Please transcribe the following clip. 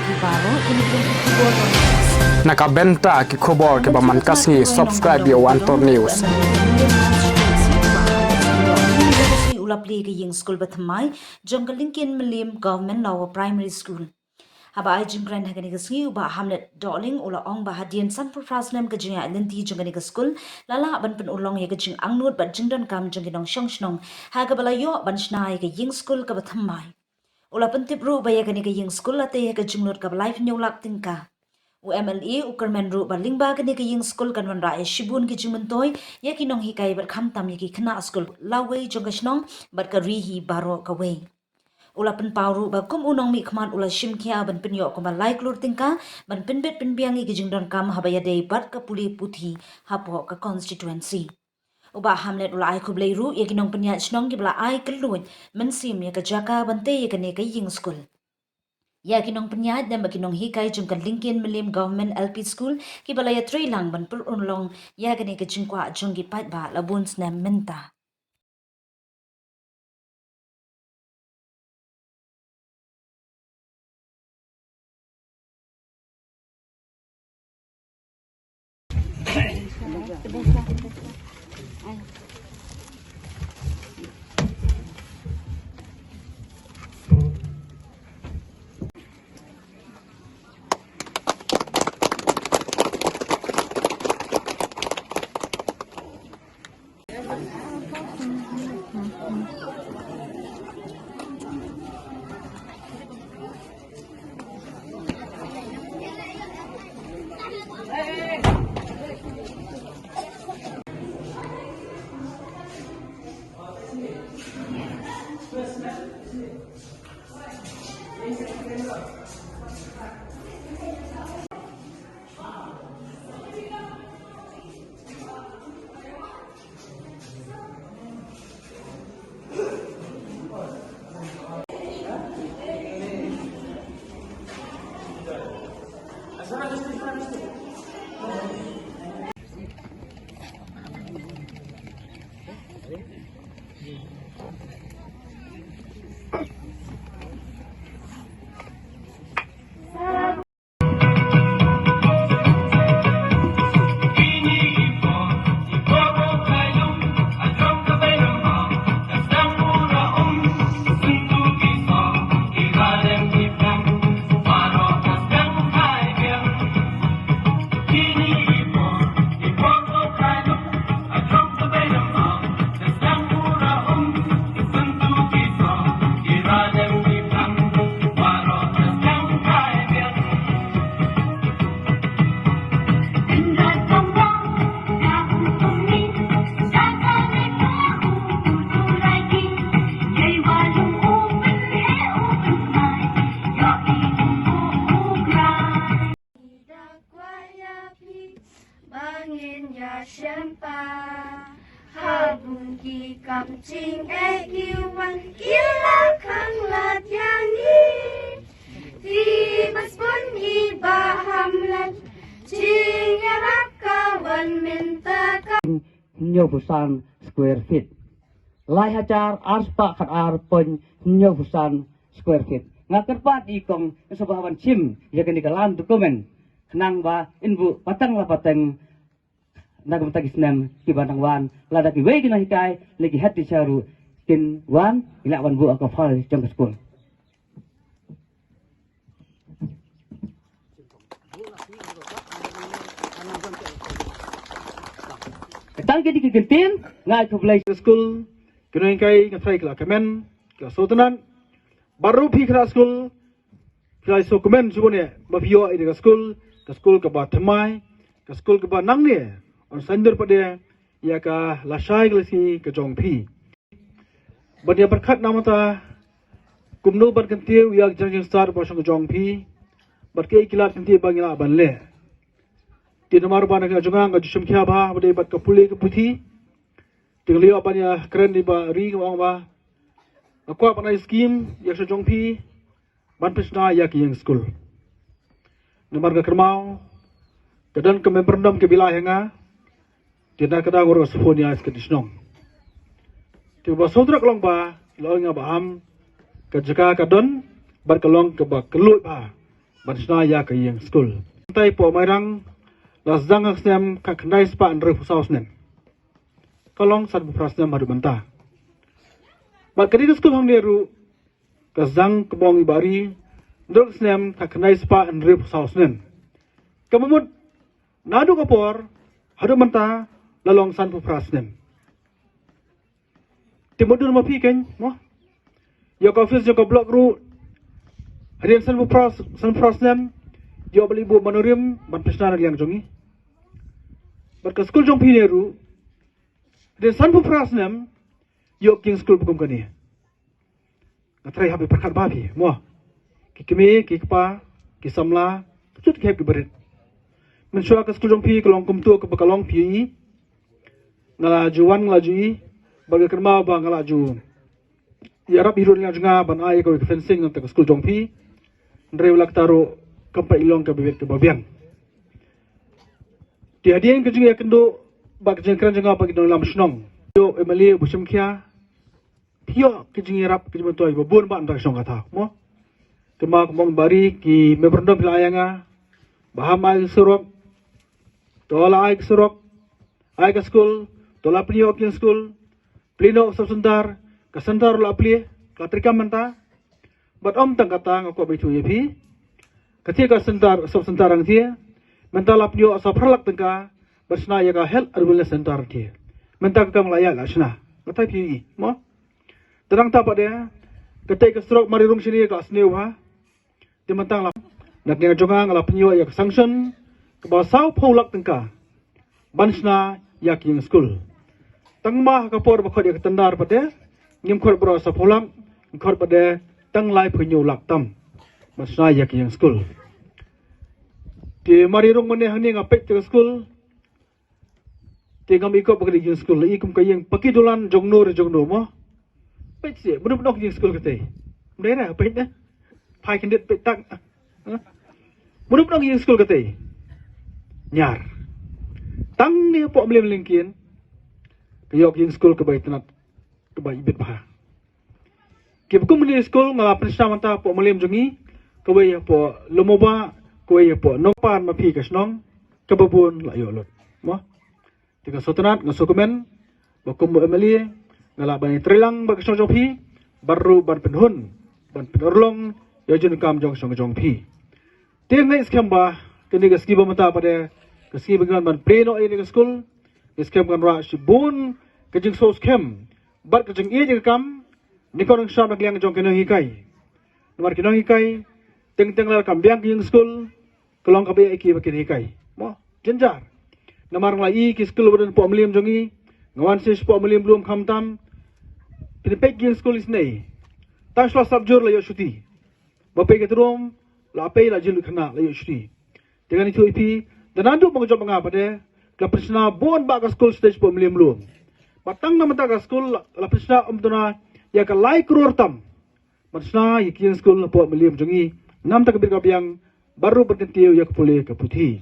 ki baro kini pun keyboard nakabenta ki khobor ke baman kasni subscribe yo Antor News ulapli ke ying school ba thymmai School Lyngkien Mylliem Govt Lower Primary School haba ai jingran hagani ke sngi ba hamlet darling ula ong ba hadian san for frasnem ke jinga lenti jingani ke school lala ban pen ulong ye ke jing angnut ba jingdon kam jinginong shongshong haga bala yo ban shnai ke ying school ka ba thymmai ula pentip ru ba ye ke ying school ate ye ke jingnut ka life nyolak tingka UMLE Kmen ru ba lingba ke ying school kan wan ra e shibun ke jingmentoy ye ki nong hikai ba kham tam ye ki khynnah school lawe jongashnong ba ka ri hi baro ka we ula pen pauru ba kum unong mi khman ula shim khia ban pen yo ko ba like lur tingka ban pen bet pen biang gi jingdon kam habaya dei bat ka puli puthi hapo ka constituency uba hamlet ula ai khublei ru ye kinong penya chnong gi bla ai kelun men sim ye ka jaka ban te ye ka ne ka ying school ya kinong penya dem ba kinong hikai School Lyngkien Mylliem Govt LP School ki bala ya tri lang ban pul unlong ya ga ne ka jingkwa jongi pat ba labun snem menta Habung ki kam ching e kiwan kila khang lat yang ni ti bas pun i bahamlan ching ya rakawan minta ka nyobusan square feet lai hajar arspa khat ar pon nyobusan square feet ngakerpat ikong sebahawan sim ya kini kalan dokumen nang ba inbu patang la pateng nagam tagisnam ki bandang wan lada ki wei kina hikai lagi hati charu kin wan ila wan bu ka phal jong school tang ke di kentin ngai ko play school kinoing kai ngai kla Kmen kla sotanan baru pi kla school kla so Kmen subone ba pio ide ka school ka ba thymmai ka school ka ba nang ne on sandur pada ya ka lasai glasi ka jong pi badia berkat namata kumno bar kentiu ya jang star ba song jong pi bar ke kilat kentiu bangila banle ti nomor ba na jongang ga jusum khia ba bade bat ka puli ka puthi tinglio ba ya kren di ba ri ngong ba akwa pa na scheme ya so jong pi ban pisna ya ki yang school nomor ga kermau kadan ke memberndam ke bilah nga tina kada goro sofonia skadisnong tiba sodra klong ba lo nga baham ka jaka kadon bar kalong ke ba kelut ba bansna ya ka yang skul tai po mairang la zang aksem ka khnai spa an re fusaus nen kalong san prasna maru banta ba kadi skul hang neru ka zang kebong ibari dok snem ka khnai spa an re fusaus nen kamamut nadu kapor hadu banta lalong san prasnem timodun mapi ken mo yo ka office yo ka blok ru hadian san prasnem yo beli bu manorim ban pesna yang jongi berkas skul jong pineru de san prasnem yo king skul bukum kani ngatrai habi perkat babi mo kikimi kikpa kisamla tut khep ki berit mensua ka skul jong pi kolong kumtu ke bekalong pi ngala juwan ngala jui bagi kerma ba ngala ju ya rap hirun yang junga ban ai ko fencing nang skul jong pi ndre ulak taro kampai ilong ke bebet ke babian dia yang kejung ya kendo bak jengkran junga bagi dong lam snong yo emali busim kya pio kejung rap kejung toy babun ba antak song kata mo kema kemong bari ki meberndo pilayanga baham ai surok tola ai surok ai ke skul tola prio ke skul plino subsentar ka sentar la plie ka trikam menta bat om tang kata ngako bitu yepi ketika sentar subsentarang dia mentala prio asa perlak tengka bersna ya ka hel arbulnya sentar dia menta ka layak la sna matai pi mo terang ta pada ketika strok marirung sini ka sneu ha di mentang la nak yang jongang la prio ya sanction ke basau pholak tengka bansna ya king skul tangmah ka por bakhod ya tandar pada ngim khor bro sa pholam khor pada tang lai phunyu lak tam masna ya king skul di marirung mane hang ngapek ke skul ti ngam ikop ke king skul ikum kayeng pakidulan jongno mo pek si benar benar king skul kete mera pek na pai kendet pek tak benar benar king skul kete nyar tang ni po Mylliem Lingkien kayok king skul ke bai tenat ke bai ibit bah kibukum ni skul ngala prisna manta po Mylliem jongi kawai po lumoba kawai po nopan mapi kasnong kababun la yolot mo tiga sotanat ngaso Kmen bakum emali ngala bani trilang bag kasnong pi baru ban penhun ban penorlong yajun kam jong pi tiang ngai skamba kini ga skiba mata pada keski bagian ban pleno ini ke skul skam kan ra sibun kejing sos kem bat kejing ie kam nikon sham nak liang jong kena hikai nomor kena hikai teng lar kambiang king skul kelong kabe iki bakin hikai mo jenjar nomor lai ki skul badan po Mylliem jongi ngawan sis po Mylliem belum khamtam pinpek king skul isnei tasla subjur la yo shuti bape ke trom la pe la jil khna la yo shuti dengan itu ipi dan anduk mengejob mengapa de ka prisna bon ba ka skul stage po Mylliem belum batang na mata ka skul la prisna tuna ya ka lai kror tam marsna yikin skul po Mylliem jongi nam tak bir ka biang baru bertentiu ya pulih ke putih